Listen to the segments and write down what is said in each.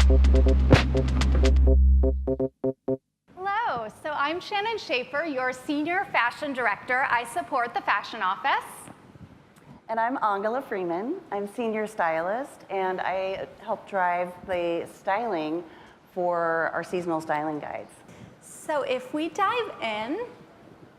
Hello, so I'm Shannon Schaefer, your Senior Fashion Director. I support the fashion office. And I'm Angela Freeman. I'm Senior Stylist, and I help drive the styling for our seasonal styling guides. So if we dive in,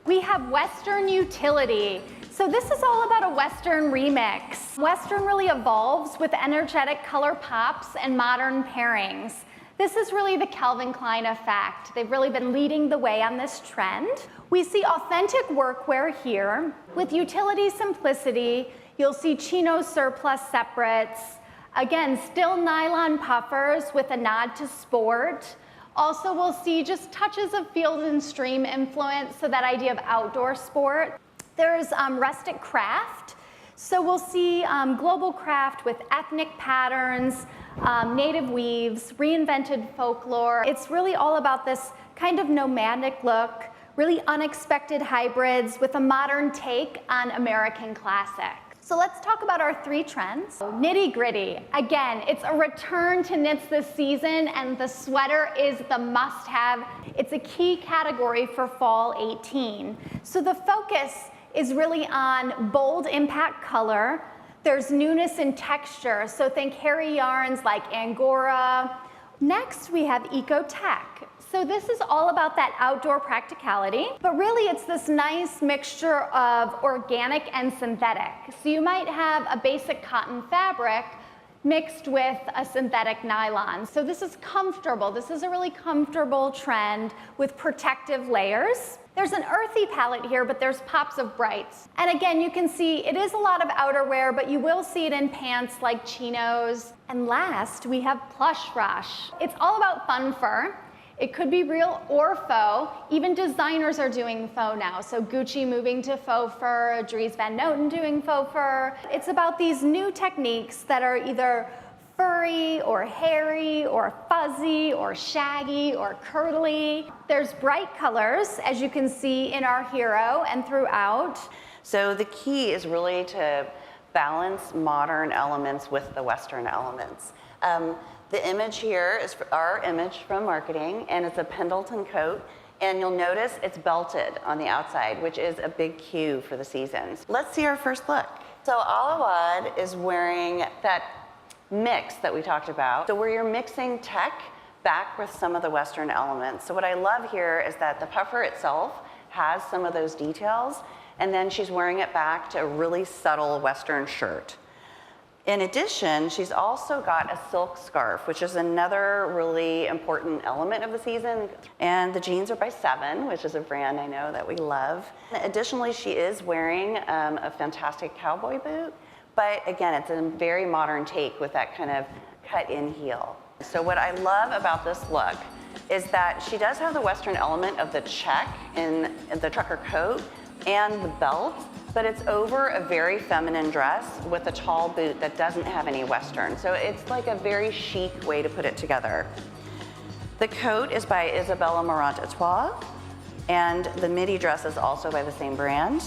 we have Western Utility. So this is all about a Western remix. Western really evolves with energetic color pops and modern pairings. This is really the Calvin Klein effect. They've really been leading the way on this trend. We see authentic workwear here with utility simplicity. You'll see chino surplus separates. Again, still nylon puffers with a nod to sport. Also, we'll see just touches of field and stream influence, so that idea of outdoor sport. There's rustic craft. So we'll see global craft with ethnic patterns, native weaves, reinvented folklore. It's really all about this kind of nomadic look, really unexpected hybrids with a modern take on American classic. So let's talk about our three trends. Nitty gritty. Again, it's a return to knits this season, and the sweater is the must-have. It's a key category for fall 18. So the focus is really on bold impact color. There's newness in texture, so think hairy yarns like Angora. Next, we have eco-tech. So this is all about that outdoor practicality, but really it's this nice mixture of organic and synthetic. So you might have a basic cotton fabric mixed with a synthetic nylon. So this is comfortable. This is a really comfortable trend with protective layers. There's an earthy palette here, but there's pops of brights. And again, you can see it is a lot of outerwear, but you will see it in pants like chinos. And last, we have plush rush. It's all about fun fur. It could be real or faux. Even designers are doing faux now. So Gucci moving to faux fur, Dries Van Noten doing faux fur. It's about these new techniques that are either furry or hairy or fuzzy or shaggy or curly. There's bright colors, as you can see in our hero and throughout. So the key is really to balance modern elements with the Western elements. The image here is our image from marketing, and it's a Pendleton coat, and you'll notice it's belted on the outside, which is a big cue for the seasons. Let's see our first look. So Alawad is wearing that mix that we talked about. So where you're mixing tech back with some of the Western elements. So what I love here is that the puffer itself has some of those details, and then she's wearing it back to a really subtle Western shirt. In addition, she's also got a silk scarf, which is another really important element of the season. And the jeans are by 7, which is a brand I know that we love. Additionally, she is wearing a fantastic cowboy boot, but again, it's a very modern take with that kind of cut-in heel. So what I love about this look is that she does have the Western element of the check in the trucker coat and the belt, but it's over a very feminine dress with a tall boot that doesn't have any Western. So it's like a very chic way to put it together. The coat is by Isabella Marant-Etoile, and the midi dress is also by the same brand.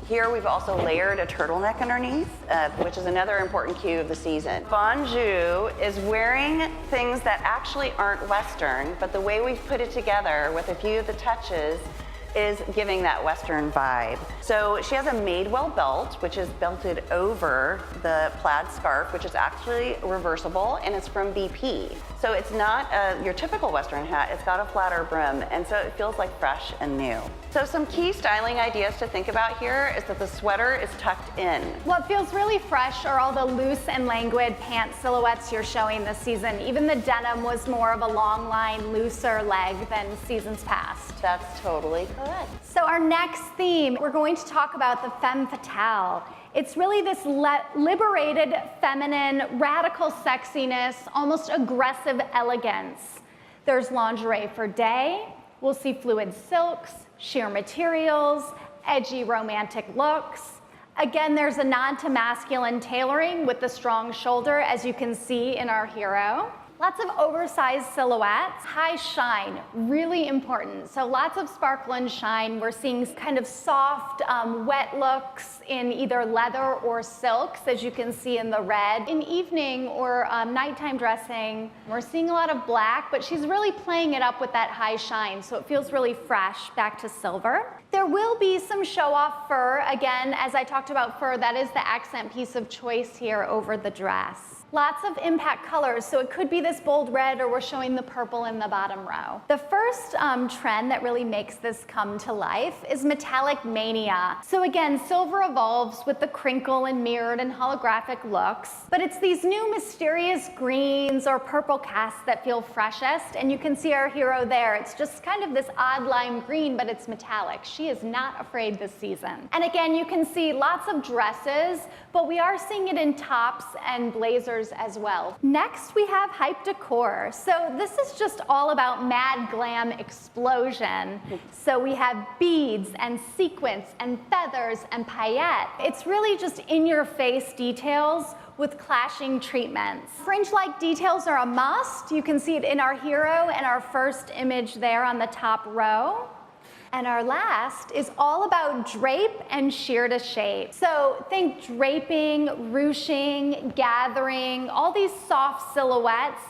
Here we've also layered a turtleneck underneath, which is another important cue of the season. Bonjour is wearing things that actually aren't Western, but the way we've put it together with a few of the touches is giving that Western vibe. So she has a Madewell belt, which is belted over the plaid scarf, which is actually reversible, and it's from BP. So it's not your typical Western hat, it's got a flatter brim, and so it feels like fresh and new. So some key styling ideas to think about here is that the sweater is tucked in. What feels really fresh are all the loose and languid pant silhouettes you're showing this season. Even the denim was more of a long line, looser leg than seasons past. That's totally correct. So our next theme, we're going to talk about the femme fatale. It's really this liberated, feminine, radical sexiness, almost aggressive elegance. There's lingerie for day. We'll see fluid silks, sheer materials, edgy romantic looks. Again, there's a nod to masculine tailoring with the strong shoulder, as you can see in our hero. Lots of oversized silhouettes. High shine, really important. So lots of sparkle and shine. We're seeing kind of soft, wet looks in either leather or silks, as you can see in the red. In evening or nighttime dressing, we're seeing a lot of black, but she's really playing it up with that high shine, so it feels really fresh, back to silver. There will be some show-off fur. Again, as I talked about fur, that is the accent piece of choice here over the dress. Lots of impact colors, so it could be this bold red, or we're showing the purple in the bottom row. The first trend that really makes this come to life is metallic mania. So again, silver evolves with the crinkle and mirrored and holographic looks, but it's these new mysterious greens or purple casts that feel freshest, and you can see our hero there. It's just kind of this odd lime green, but it's metallic. She is not afraid this season. And again, you can see lots of dresses, but we are seeing it in tops and blazers as well. Next, we have hype decor. So this is just all about mad glam explosion. So we have beads and sequins and feathers and paillettes. It's really just in-your-face details with clashing treatments. Fringe-like details are a must. You can see it in our hero and our first image there on the top row. And our last is all about drape and sheer to shape. So think draping, ruching, gathering, all these soft silhouettes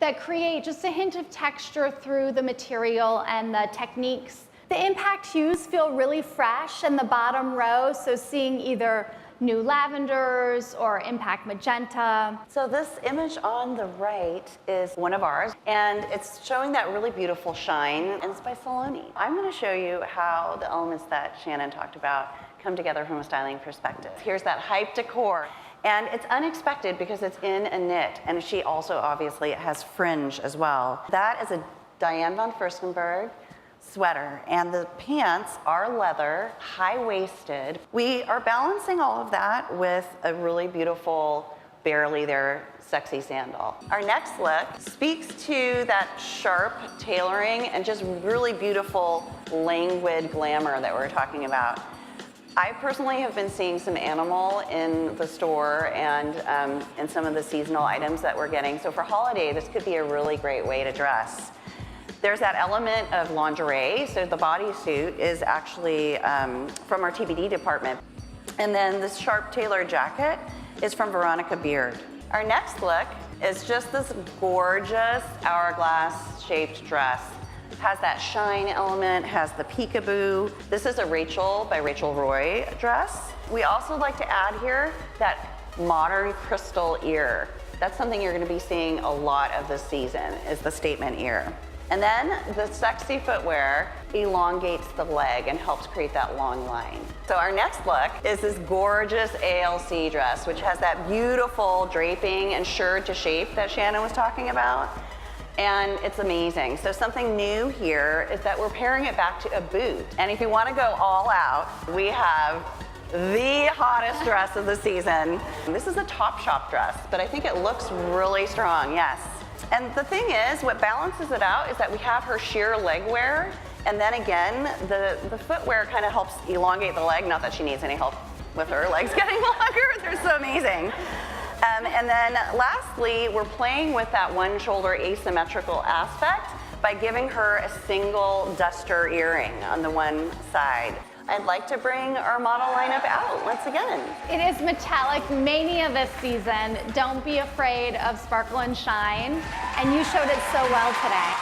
that create just a hint of texture through the material and the techniques. The impact hues feel really fresh in the bottom row, so seeing either new lavenders or impact magenta. So this image on the right is one of ours, and it's showing that really beautiful shine, and it's by Saloni. I'm going to show you how the elements that Shannon talked about come together from a styling perspective. Here's that hype decor, and it's unexpected because it's in a knit, and she also obviously has fringe as well. That is a Diane von Furstenberg sweater, and the pants are leather, high-waisted. We are balancing all of that with a really beautiful, barely there, sexy sandal. Our next look speaks to that sharp tailoring and just really beautiful, languid glamour that we're talking about. I personally have been seeing some animal in the store and in some of the seasonal items that we're getting. So for holiday, this could be a really great way to dress. There's that element of lingerie, so the bodysuit is actually from our TBD department. And then this sharp tailored jacket is from Veronica Beard. Our next look is just this gorgeous hourglass-shaped dress. Has that shine element, has the peekaboo. This is a Rachel by Rachel Roy dress. We also like to add here that modern crystal ear. That's something you're gonna be seeing a lot of this season, is the statement ear. And then the sexy footwear elongates the leg and helps create that long line. So our next look is this gorgeous ALC dress, which has that beautiful draping and shirred to shape that Shannon was talking about. And it's amazing. So something new here is that we're pairing it back to a boot. And if you want to go all out, we have the hottest dress of the season. This is a Topshop dress, but I think it looks really strong, yes. And the thing is, what balances it out is that we have her sheer leg wear, and then again, the footwear kind of helps elongate the leg, not that she needs any help with her legs getting longer, they're so amazing. And then lastly, we're playing with that one shoulder asymmetrical aspect by giving her a single duster earring on the one side. I'd like to bring our model lineup out once again. It is metallic mania this season. Don't be afraid of sparkle and shine. And you showed it so well today.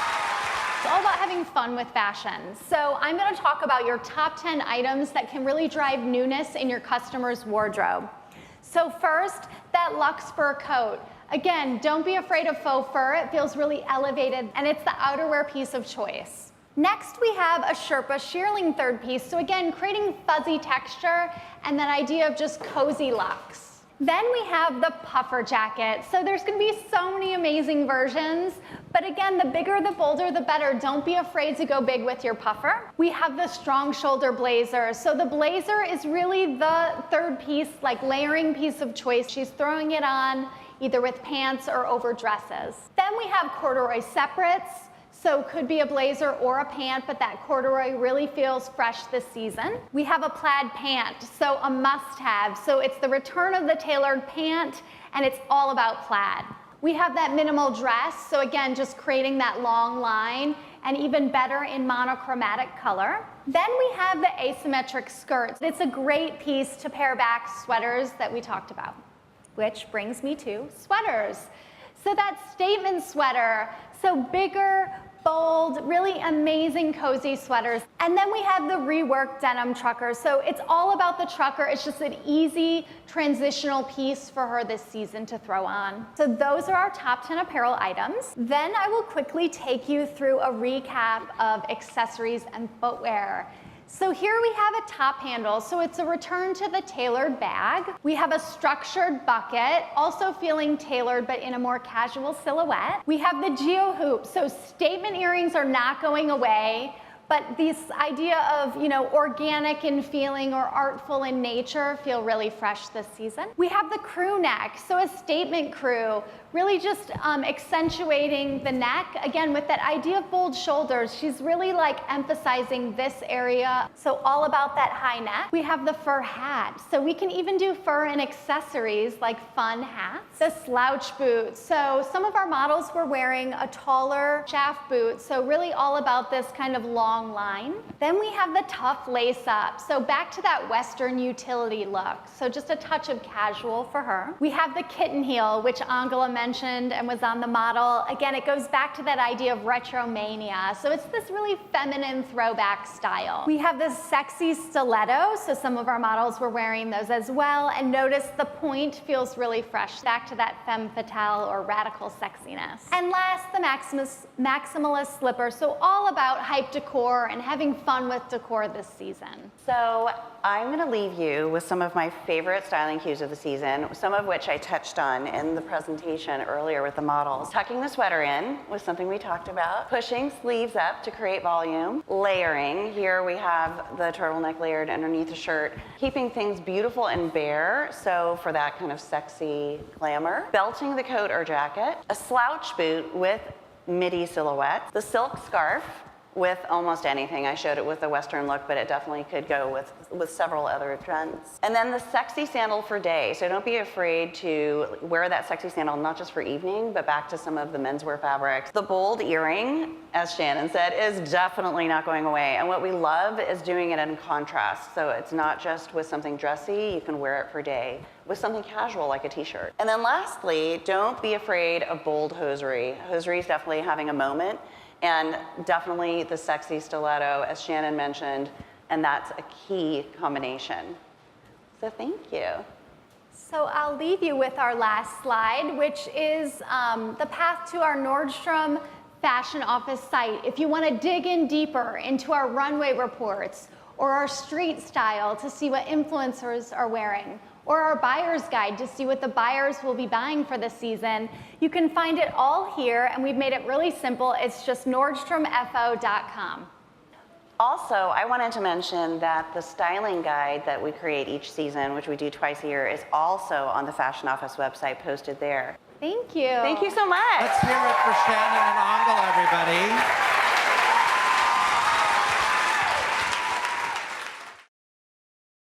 It's all about having fun with fashion. So I'm going to talk about your top 10 items that can really drive newness in your customer's wardrobe. So first, that luxe fur coat. Again, don't be afraid of faux fur. It feels really elevated, and it's the outerwear piece of choice. Next, we have a Sherpa shearling third piece. So again, creating fuzzy texture and that idea of just cozy luxe. Then we have the puffer jacket. So there's gonna be so many amazing versions, but again, the bigger, the bolder, the better. Don't be afraid to go big with your puffer. We have the strong shoulder blazer. So the blazer is really the third piece, like layering piece of choice. She's throwing it on either with pants or over dresses. Then we have corduroy separates. So could be a blazer or a pant, but that corduroy really feels fresh this season. We have a plaid pant, so a must-have. So it's the return of the tailored pant, and it's all about plaid. We have that minimal dress, so again, just creating that long line, and even better in monochromatic color. Then we have the asymmetric skirts. It's a great piece to pair back sweaters that we talked about, which brings me to sweaters. So that statement sweater, so bigger, bold, really amazing cozy sweaters. And then we have the reworked denim trucker. So it's all about the trucker. It's just an easy transitional piece for her this season to throw on. So those are our top 10 apparel items. Then I will quickly take you through a recap of accessories and footwear. So here we have a top handle, so it's a return to the tailored bag. We have a structured bucket, also feeling tailored but in a more casual silhouette. We have the geo hoop, so statement earrings are not going away, but this idea of, organic in feeling or artful in nature feel really fresh this season. We have the crew neck, so a statement crew, really just accentuating the neck. Again, with that idea of bold shoulders, she's really emphasizing this area. So all about that high neck. We have the fur hat. So we can even do fur and accessories like fun hats. The slouch boot. So some of our models were wearing a taller shaft boot. So really all about this kind of long line. Then we have the tough lace up. So back to that Western utility look. So just a touch of casual for her. We have the kitten heel, which Angela mentioned and was on the model. Again, it goes back to that idea of retromania. So it's this really feminine throwback style. We have this sexy stiletto. So some of our models were wearing those as well. And notice the point feels really fresh. Back to that femme fatale or radical sexiness. And last, the maximalist slipper. So all about hype decor and having fun with decor this season. So I'm going to leave you with some of my favorite styling cues of the season, some of which I touched on in the presentation earlier with the models. Tucking the sweater in was something we talked about. Pushing sleeves up to create volume. Layering. Here we have the turtleneck layered underneath the shirt. Keeping things beautiful and bare, so for that kind of sexy glamour. Belting the coat or jacket. A slouch boot with midi silhouette. The silk scarf with almost anything. I showed it with a Western look, but it definitely could go with several other trends. And then the sexy sandal for day. So don't be afraid to wear that sexy sandal, not just for evening, but back to some of the menswear fabrics. The bold earring, as Shannon said, is definitely not going away. And what we love is doing it in contrast. So it's not just with something dressy, you can wear it for day, with something casual like a t-shirt. And then lastly, don't be afraid of bold hosiery. Hosiery is definitely having a moment. And definitely the sexy stiletto, as Shannon mentioned, and that's a key combination. So thank you. So I'll leave you with our last slide, which is the path to our Nordstrom Fashion Office site. If you want to dig in deeper into our runway reports or our street style to see what influencers are wearing, or our buyer's guide to see what the buyers will be buying for this season, you can find it all here, and we've made it really simple. It's just nordstromfo.com. Also, I wanted to mention that the styling guide that we create each season, which we do twice a year, is also on the Fashion Office website, posted there. Thank you. Thank you so much. Let's hear it for Shannon and Angela, everybody.